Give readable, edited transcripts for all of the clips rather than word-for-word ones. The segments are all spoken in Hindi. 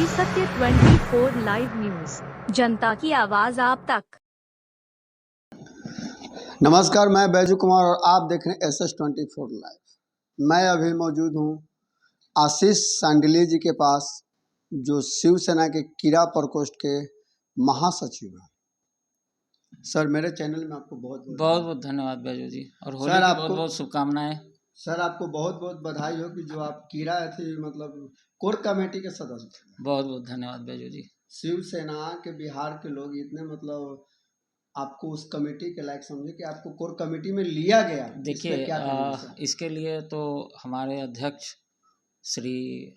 सत्य 24 लाइव न्यूज, जनता की आवाज आप तक। नमस्कार, मैं बैजू कुमार और आप देख रहे हैं SS24 लाइव। मैं अभी मौजूद हूं आशीष सांडिल्य जी के पास, जो शिवसेना के कीड़ा प्रकोष्ठ के महासचिव हैं। सर, मेरे चैनल में आपको बहुत बहुत धन्यवाद बैजू जी, और होली सर की आपको बहुत शुभकामनाएं। सर, आपको बहुत बधाई हो कि जो आप कीड़ा थे, मतलब कोर कमेटी के सदस्य थे। बहुत धन्यवाद बैजू जी। शिवसेना के बिहार के लोग इतने मतलब आपको उस कमेटी के लायक समझे कि आपको कोर कमेटी में लिया गया। देखिए, क्या कहेंगे सर? इसके लिए तो हमारे अध्यक्ष श्री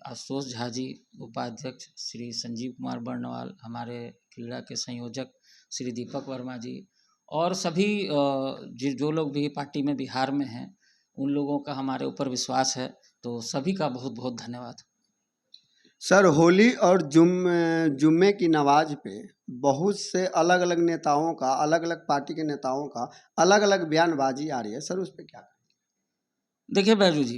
आशुतोष झा जी, उपाध्यक्ष श्री संजीव कुमार बर्णवाल, हमारे क्रीड़ा के संयोजक श्री दीपक वर्मा जी, और सभी जो लोग भी पार्टी में बिहार में हैं, उन लोगों का हमारे ऊपर विश्वास है, तो सभी का बहुत धन्यवाद। सर, होली और जुम्मे की नमाज पे बहुत से अलग अलग नेताओं का, अलग अलग पार्टी के नेताओं का अलग अलग बयानबाजी आ रही है। सर, उस पर क्या? देखिए बैजू जी,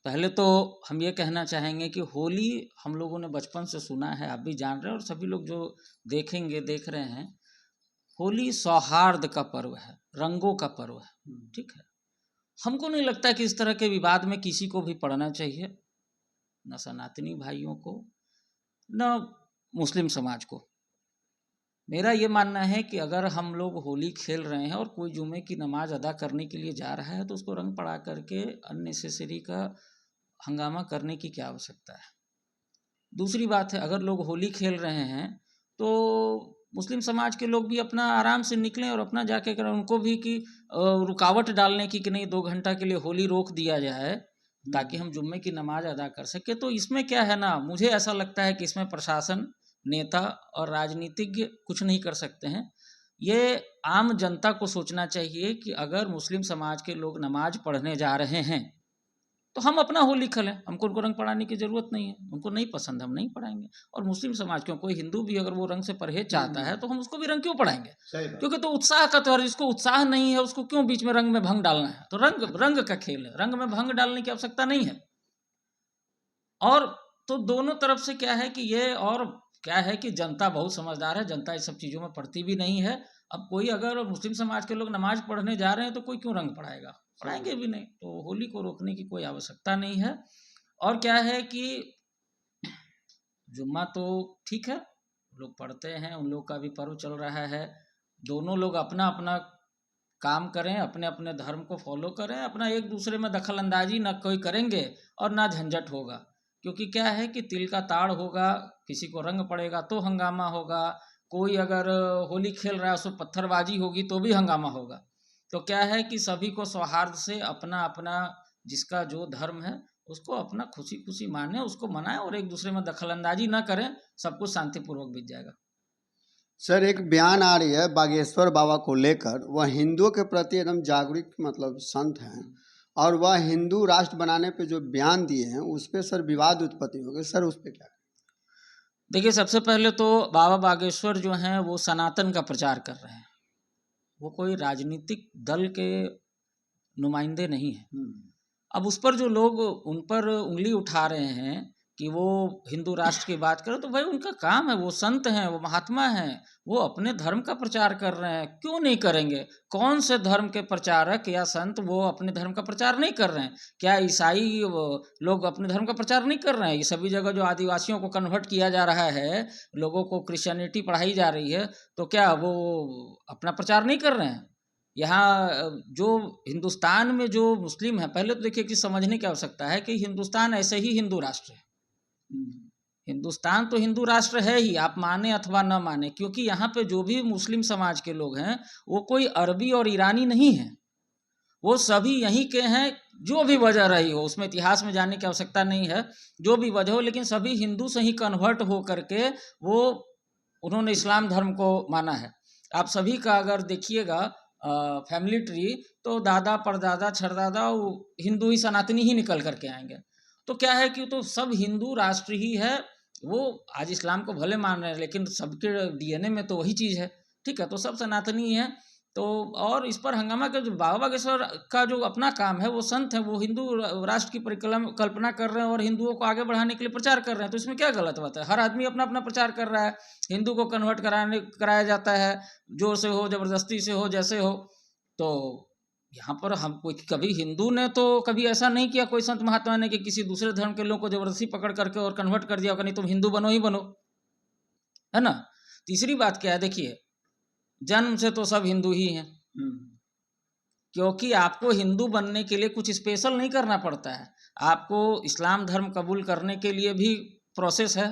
पहले तो हम ये कहना चाहेंगे कि होली हम लोगों ने बचपन से सुना है, आप भी जान रहे हैं, और सभी लोग जो देख रहे हैं, होली सौहार्द का पर्व है, रंगों का पर्व है। ठीक है, हमको नहीं लगता कि इस तरह के विवाद में किसी को भी पड़ना चाहिए, न सनातनी भाइयों को, न मुस्लिम समाज को। मेरा ये मानना है कि अगर हम लोग होली खेल रहे हैं और कोई जुमे की नमाज अदा करने के लिए जा रहा है, तो उसको रंग पड़ा करके अननेसेसरी का हंगामा करने की क्या आवश्यकता है। दूसरी बात है, अगर लोग होली खेल रहे हैं तो मुस्लिम समाज के लोग भी अपना आराम से निकलें और अपना जाके करें। उनको भी कि रुकावट डालने की कि नहीं 2 घंटा के लिए होली रोक दिया जाए ताकि हम जुम्मे की नमाज अदा कर सके, तो इसमें क्या है ना, मुझे ऐसा लगता है कि इसमें प्रशासन, नेता और राजनीतिज्ञ कुछ नहीं कर सकते हैं। ये आम जनता को सोचना चाहिए कि अगर मुस्लिम समाज के लोग नमाज पढ़ने जा रहे हैं तो हम अपना होली खेलें, हमको उनको रंग पढ़ाने की जरूरत नहीं है। उनको नहीं पसंद, हम नहीं पढ़ाएंगे। और मुस्लिम समाज क्यों, कोई हिंदू भी अगर वो रंग से परहेज चाहता है तो हम उसको भी रंग क्यों पढ़ाएंगे? क्योंकि तो उत्साह का त्योहार, जिसको उत्साह नहीं है उसको क्यों बीच में रंग में भंग डालना है? तो रंग का खेल है, रंग में भंग डालने की आवश्यकता नहीं है। और तो दोनों तरफ से क्या है कि ये, और क्या है कि जनता बहुत समझदार है, जनता इस सब चीज़ों में पड़ती भी नहीं है। अब कोई अगर मुस्लिम समाज के लोग नमाज पढ़ने जा रहे हैं तो कोई क्यों रंग पढ़ाएगा? पढ़ाएंगे भी नहीं। तो होली को रोकने की कोई आवश्यकता नहीं है। और क्या है कि जुम्मा तो ठीक है, लोग पढ़ते हैं, उन लोग का भी पर्व चल रहा है। दोनों लोग अपना अपना काम करें, अपने अपने धर्म को फॉलो करें, अपना एक दूसरे में दखल अंदाजी ना कोई करेंगे और ना झंझट होगा। क्योंकि क्या है कि तिल का ताड़ होगा, किसी को रंग पड़ेगा तो हंगामा होगा। कोई अगर होली खेल रहा है उसमें पत्थरबाजी होगी तो भी हंगामा होगा। तो क्या है कि सभी को सौहार्द से अपना अपना, जिसका जो धर्म है उसको अपना खुशी खुशी माने, उसको मनाएं, और एक दूसरे में दखल अंदाजी ना करें, सब कुछ शांतिपूर्वक बीत जाएगा। सर, एक बयान आ रही है बागेश्वर बाबा को लेकर, वह हिंदुओं के प्रति एकदम जागरूक मतलब संत हैं, और वह हिंदू राष्ट्र बनाने पे जो बयान दिए हैं उस पर सर विवाद उत्पत्ति हो गई। सर, उस पर क्या? देखिए, सबसे पहले तो बाबा बागेश्वर जो हैं वो सनातन का प्रचार कर रहे हैं, वो कोई राजनीतिक दल के नुमाइंदे नहीं हैं। अब उस पर जो लोग उन पर उंगली उठा रहे हैं कि वो हिंदू राष्ट्र की बात करें, तो भाई उनका काम है, वो संत हैं, वो महात्मा हैं, वो अपने धर्म का प्रचार कर रहे हैं, क्यों नहीं करेंगे? कौन से धर्म के प्रचारक या संत वो अपने धर्म का प्रचार नहीं कर रहे हैं? क्या ईसाई लोग अपने धर्म का प्रचार नहीं कर रहे हैं? ये सभी जगह जो आदिवासियों को कन्वर्ट किया जा रहा है, लोगों को क्रिश्चियनिटी पढ़ाई जा रही है, तो क्या वो अपना प्रचार नहीं कर रहे हैं? यहाँ जो हिंदुस्तान में जो मुस्लिम है, पहले तो देखिए कि समझने की आवश्यकता है कि हिंदुस्तान ऐसे ही हिंदू राष्ट्र है। हिंदुस्तान तो हिंदू राष्ट्र है ही, आप माने अथवा न माने, क्योंकि यहाँ पे जो भी मुस्लिम समाज के लोग हैं वो कोई अरबी और ईरानी नहीं है, वो सभी यहीं के हैं। जो भी वजह रही हो, उसमें इतिहास में जाने की आवश्यकता नहीं है, जो भी वजह हो, लेकिन सभी हिंदू से ही कन्वर्ट हो करके वो उन्होंने इस्लाम धर्म को माना है। आप सभी का अगर देखिएगा फैमिली ट्री, तो दादा परदादा छरदादा हिंदू ही, सनातनी ही निकल करके आएंगे। तो क्या है कि तो सब हिंदू राष्ट्र ही है। वो आज इस्लाम को भले मान रहे हैं, लेकिन सबके डीएनए में तो वही चीज़ है। ठीक है, तो सब सनातनी है। तो और इस पर हंगामा का जो बाबा बागेश्वर का जो अपना काम है, वो संत है, वो हिंदू राष्ट्र की कल्पना कर रहे हैं और हिंदुओं को आगे बढ़ाने के लिए प्रचार कर रहे हैं, तो इसमें क्या गलत बात है? हर आदमी अपना अपना प्रचार कर रहा है, हिंदू को कन्वर्ट कराया जाता है, जोर से हो, जबरदस्ती से हो, जैसे हो। तो यहाँ पर हम कोई कभी हिंदू ने तो कभी ऐसा नहीं किया, कोई संत महात्मा ने, कि किसी दूसरे धर्म के लोगों को जबरदस्ती पकड़ करके और कन्वर्ट कर दिया, नहीं तुम हिंदू बनो ही बनो, है ना। तीसरी बात क्या है, देखिए, जन्म से तो सब हिंदू ही हैं, क्योंकि आपको हिंदू बनने के लिए कुछ स्पेशल नहीं करना पड़ता है। आपको इस्लाम धर्म कबूल करने के लिए भी प्रोसेस है,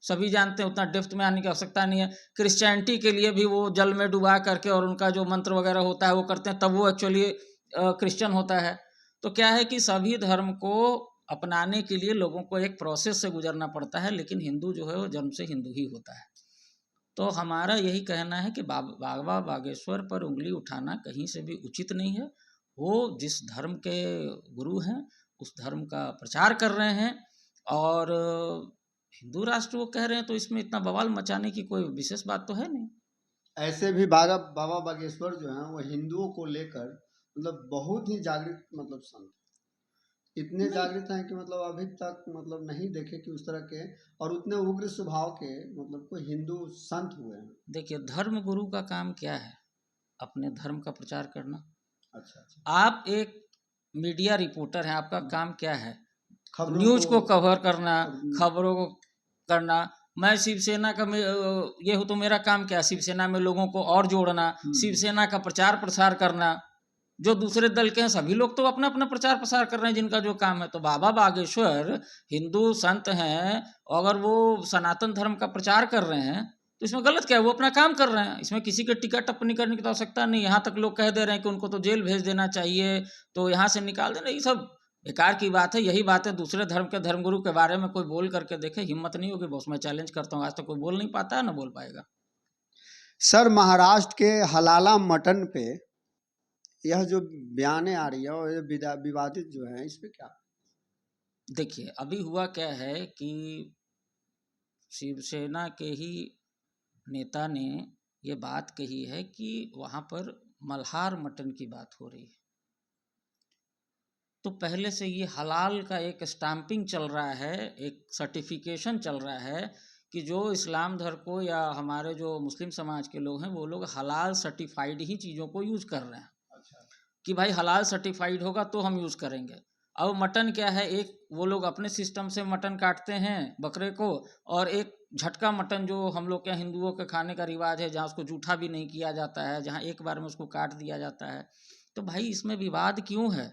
सभी जानते हैं, उतना डेप्थ में आने की आवश्यकता नहीं है। क्रिश्चियनिटी के लिए भी वो जल में डुबा करके और उनका जो मंत्र वगैरह होता है वो करते हैं, तब वो एक्चुअली क्रिश्चियन होता है। तो क्या है कि सभी धर्म को अपनाने के लिए लोगों को एक प्रोसेस से गुजरना पड़ता है, लेकिन हिंदू जो है वो जन्म से हिंदू ही होता है। तो हमारा यही कहना है कि बाबा बागेश्वर पर उंगली उठाना कहीं से भी उचित नहीं है। वो जिस धर्म के गुरु हैं उस धर्म का प्रचार कर रहे हैं, और हिंदू राष्ट्र वो कह रहे हैं, तो इसमें इतना बवाल मचाने की कोई विशेष बात तो है नहीं। ऐसे भी बाबा बागेश्वर जो हैं वो हिंदुओं को लेकर मतलब बहुत ही जागृत मतलब संत, इतने जागृत हैं कि मतलब अभी तक मतलब नहीं देखे कि उस तरह के और उतने उग्र स्वभाव के मतलब कोई हिंदू संत हुए हैं। देखिए, धर्म गुरु का काम क्या है? अपने धर्म का प्रचार करना। अच्छा। आप एक मीडिया रिपोर्टर हैं, आपका काम क्या है? न्यूज को कवर करना, खबरों को करना। मैं शिवसेना का ये हूँ, तो मेरा काम क्या है? शिवसेना में लोगों को और जोड़ना, शिवसेना का प्रचार प्रसार करना। जो दूसरे दल के हैं सभी लोग तो अपना अपना प्रचार प्रसार कर रहे हैं, जिनका जो काम है। तो बाबा बागेश्वर हिंदू संत हैं, अगर वो सनातन धर्म का प्रचार कर रहे हैं तो इसमें गलत क्या है? वो अपना काम कर रहे हैं, इसमें किसी के टिकट टिप्पणी करने की तो आवश्यकता नहीं। यहाँ तक लोग कह दे रहे हैं कि उनको तो जेल भेज देना चाहिए, तो यहाँ से निकाल देना, ये सब बेकार की बात है। यही बात है दूसरे धर्म के धर्मगुरु के बारे में कोई बोल करके देखे, हिम्मत नहीं होगी बॉस, मैं चैलेंज करता हूँ, आज तक कोई बोल नहीं पाता है, ना बोल पाएगा। सर, महाराष्ट्र के हलाला मटन पे यह जो बयानें आ रही है और ये विवादित जो है, इस पे क्या? देखिए, अभी हुआ क्या है कि शिवसेना के ही नेता ने ये बात कही है कि वहाँ पर मल्हार मटन की बात हो रही है। तो पहले से ये हलाल का एक स्टैंपिंग चल रहा है, एक सर्टिफिकेशन चल रहा है कि जो इस्लाम धर्म को या हमारे जो मुस्लिम समाज के लोग हैं वो लोग हलाल सर्टिफाइड ही चीज़ों को यूज़ कर रहे हैं। अच्छा। कि भाई हलाल सर्टिफाइड होगा तो हम यूज़ करेंगे। अब मटन क्या है, एक वो लोग अपने सिस्टम से मटन काटते हैं बकरे को, और एक झटका मटन जो हम लोग के हिंदुओं के खाने का रिवाज है, जहाँ उसको जूठा भी नहीं किया जाता है, जहाँ एक बार में उसको काट दिया जाता है। तो भाई इसमें विवाद क्यों है?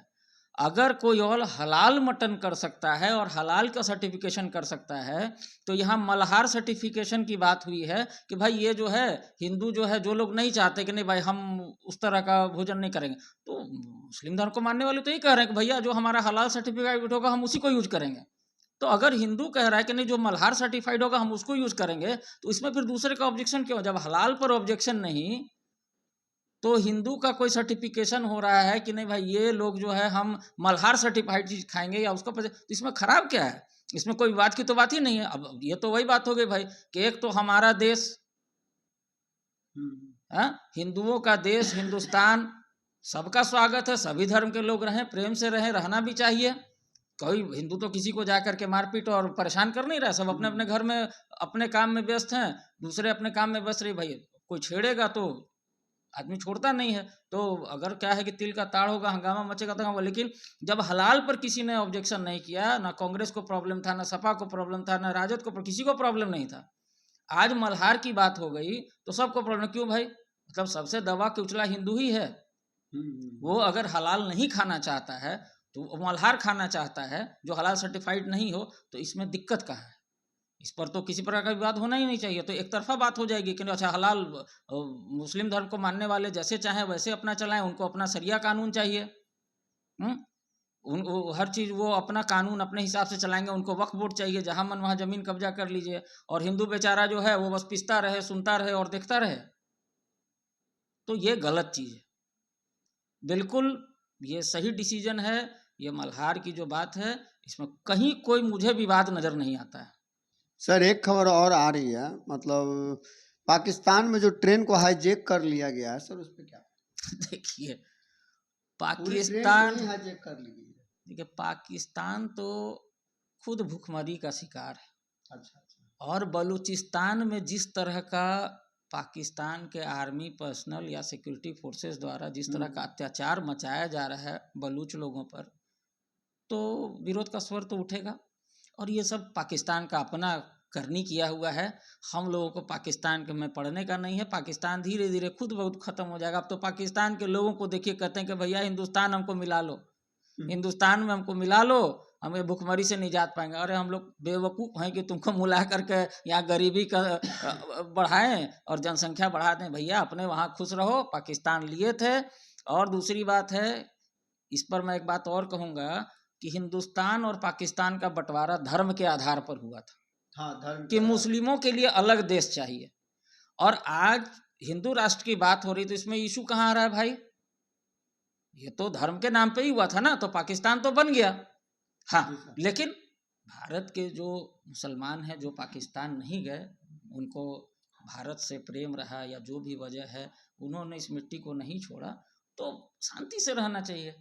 अगर कोई और हलाल मटन कर सकता है और हलाल का सर्टिफिकेशन कर सकता है, तो यहाँ मल्हार सर्टिफिकेशन की बात हुई है कि भाई ये जो है हिंदू जो है, जो लोग नहीं चाहते कि नहीं भाई हम उस तरह का भोजन नहीं करेंगे, तो मुस्लिम धर्म को मानने वाले तो ये कह रहे हैं कि भैया जो हमारा हलाल सर्टिफिकेट होगा हम उसी को यूज करेंगे। तो अगर हिंदू कह रहा है कि नहीं जो मल्हार सर्टिफाइड होगा हम उसको यूज करेंगे, तो इसमें फिर दूसरे का ऑब्जेक्शन क्यों? जब हलाल पर ऑब्जेक्शन नहीं, तो हिंदू का कोई सर्टिफिकेशन हो रहा है कि नहीं भाई ये लोग जो है हम मल्हार सर्टिफाइड चीज खाएंगे या उसको, तो इसमें खराब क्या है? इसमें कोई बात की तो बात ही नहीं है। अब ये तो वही बात हो गई भाई कि एक तो हमारा देश, हिंदुओं का देश हिंदुस्तान, सबका स्वागत है, सभी धर्म के लोग रहें, प्रेम से रहें, रहना भी चाहिए। कोई हिंदू तो किसी को जाकर के मारपीट और परेशान कर नहीं रहा, सब अपने अपने घर में अपने काम में व्यस्त हैं, दूसरे अपने काम में व्यस्त रही। भाई कोई छेड़ेगा तो आदमी छोड़ता नहीं है। तो अगर क्या है कि तिल का ताड़ होगा, हंगामा मचेगा तो होगा। लेकिन जब हलाल पर किसी ने ऑब्जेक्शन नहीं किया, ना कांग्रेस को प्रॉब्लम था, ना सपा को प्रॉब्लम था, ना राजद को, किसी को प्रॉब्लम नहीं था, आज मल्हार की बात हो गई तो सबको प्रॉब्लम क्यों भाई? मतलब सबसे दबा के उछला हिंदू ही है। वो अगर हलाल नहीं खाना चाहता है तो वो मल्हार खाना चाहता है जो हलाल सर्टिफाइड नहीं हो, तो इसमें दिक्कत कहाँ है? इस पर तो किसी प्रकार का विवाद होना ही नहीं चाहिए। तो एक तरफा बात हो जाएगी कि अच्छा हलाल मुस्लिम धर्म को मानने वाले जैसे चाहें वैसे अपना चलाएं, उनको अपना शरिया कानून चाहिए। हर चीज़ वो अपना कानून अपने हिसाब से चलाएंगे, उनको वक्फ बोर्ड चाहिए, जहां मन वहां जमीन कब्जा कर लीजिए, और हिंदू बेचारा जो है वो बस पिसता रहे, सुनता रहे और देखता रहे। तो ये गलत चीज़ है, बिल्कुल ये सही डिसीजन है। ये मल्हार की जो बात है इसमें कहीं कोई मुझे विवाद नजर नहीं आता है। सर, एक खबर और आ रही है, मतलब पाकिस्तान में जो ट्रेन को हाईजैक कर लिया गया है सर, उस पर क्या? देखिए पूरी ट्रेन पाकिस्तान, को ही हाईजैक कर ली गई है। देखिए पाकिस्तान तो खुद भूखमरी का शिकार है। अच्छा। और बलूचिस्तान में जिस तरह का पाकिस्तान के आर्मी पर्सनल या सिक्योरिटी फोर्सेस द्वारा जिस तरह का अत्याचार मचाया जा रहा है बलूच लोगों पर, तो विरोध का स्वर तो उठेगा। और ये सब पाकिस्तान का अपना करनी किया हुआ है। हम लोगों को पाकिस्तान के में पढ़ने का नहीं है। पाकिस्तान धीरे धीरे खुद बहुत ख़त्म हो जाएगा। अब तो पाकिस्तान के लोगों को देखिए कहते हैं कि भैया हिंदुस्तान हमको मिला लो, हिंदुस्तान में हमको मिला लो, हम ये भुखमरी से निजात पाएंगे। अरे हम लोग बेवकूफ़ हैं कि तुमको मिला करके यहाँ गरीबी का बढ़ाएं और जनसंख्या बढ़ा दें। भैया अपने वहाँ खुश रहो, पाकिस्तान लिए थे। और दूसरी बात है, इस पर मैं एक बात और कहूँगा कि हिंदुस्तान और पाकिस्तान का बंटवारा धर्म के आधार पर हुआ था। हाँ, धर्म कि मुस्लिमों के लिए अलग देश चाहिए। और आज हिंदू राष्ट्र की बात हो रही, तो इसमें इशू कहाँ आ रहा है भाई? ये तो धर्म के नाम पे ही हुआ था ना, तो पाकिस्तान तो बन गया। हाँ, लेकिन भारत के जो मुसलमान हैं जो पाकिस्तान नहीं गए, उनको भारत से प्रेम रहा या जो भी वजह है, उन्होंने इस मिट्टी को नहीं छोड़ा, तो शांति से रहना चाहिए।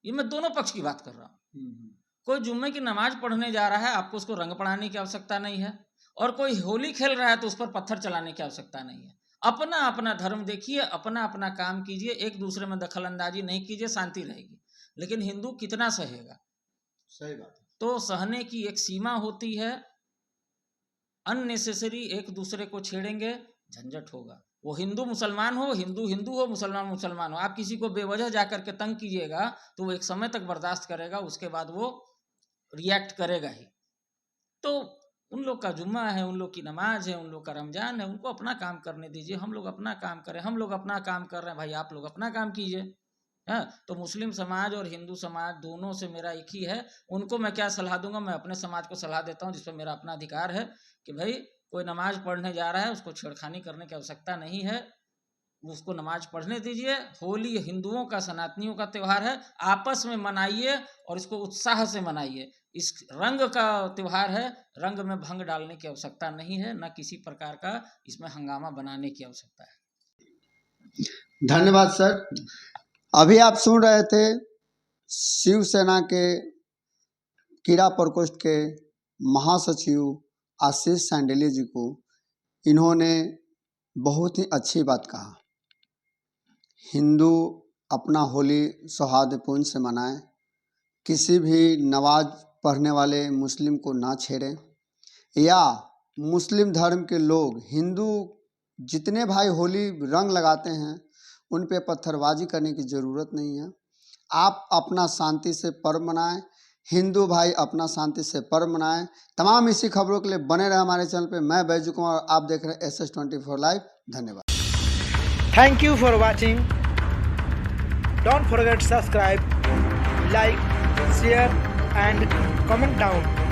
ये मैं दोनों पक्ष की बात कर रहा हूँ। कोई जुम्मे की नमाज पढ़ने जा रहा है, आपको उसको रंग पढ़ाने की आवश्यकता नहीं है। और कोई होली खेल रहा है तो उस पर पत्थर चलाने की आवश्यकता नहीं है। अपना अपना धर्म देखिए, अपना अपना काम कीजिए, एक दूसरे में दखल अंदाजी नहीं कीजिए, शांति रहेगी। लेकिन हिंदू कितना सहेगा? सही बात है। तो सहने की एक सीमा होती है। अननेसेसरी एक दूसरे को छेड़ेंगे, झंझट होगा। वो हिंदू मुसलमान हो, हिंदू हिंदू हो, मुसलमान मुसलमान हो, आप किसी को बेवजह जाकर के तंग कीजिएगा तो वो एक समय तक बर्दाश्त करेगा, उसके बाद वो रिएक्ट करेगा ही। तो उन लोग का जुम्मा है, उन लोग की नमाज है, उन लोग का रमजान है, उनको अपना काम करने दीजिए। हम लोग अपना काम करें। हम लोग अपना काम कर रहे हैं भाई, आप लोग अपना काम कीजिए। हाँ, तो मुस्लिम समाज और हिंदू समाज दोनों से मेरा एक ही है। उनको मैं क्या सलाह दूंगा? मैं अपने समाज को सलाह देता हूँ, जिस पर मेरा अपना अधिकार है, कि भाई कोई नमाज पढ़ने जा रहा है, उसको छेड़खानी करने की आवश्यकता नहीं है, उसको नमाज पढ़ने दीजिए। होली हिंदुओं का, सनातनियों का त्यौहार है, आपस में मनाइए और इसको उत्साह से मनाइए। इस रंग का त्यौहार है, रंग में भंग डालने की आवश्यकता नहीं है, न किसी प्रकार का इसमें हंगामा बनाने की आवश्यकता है। धन्यवाद सर। अभी आप सुन रहे थे शिवसेना के कीड़ा प्रकोष्ठ के महासचिव आशीष सांडिल्य जी को। इन्होंने बहुत ही अच्छी बात कहा। हिंदू अपना होली सौहार्दपूर्ण से मनाएं, किसी भी नमाज पढ़ने वाले मुस्लिम को ना छेड़ें, या मुस्लिम धर्म के लोग, हिंदू जितने भाई होली रंग लगाते हैं उन पे पत्थरबाजी करने की ज़रूरत नहीं है। आप अपना शांति से पर्व मनाएं, हिंदू भाई अपना शांति से पर्व मनाएं। तमाम इसी खबरों के लिए बने रहे हमारे चैनल पे। मैं बैजू कुमार, आप देख रहे हैं SS24 लाइव। धन्यवाद। Thank you for watching. Don't forget to subscribe, like, share and comment down.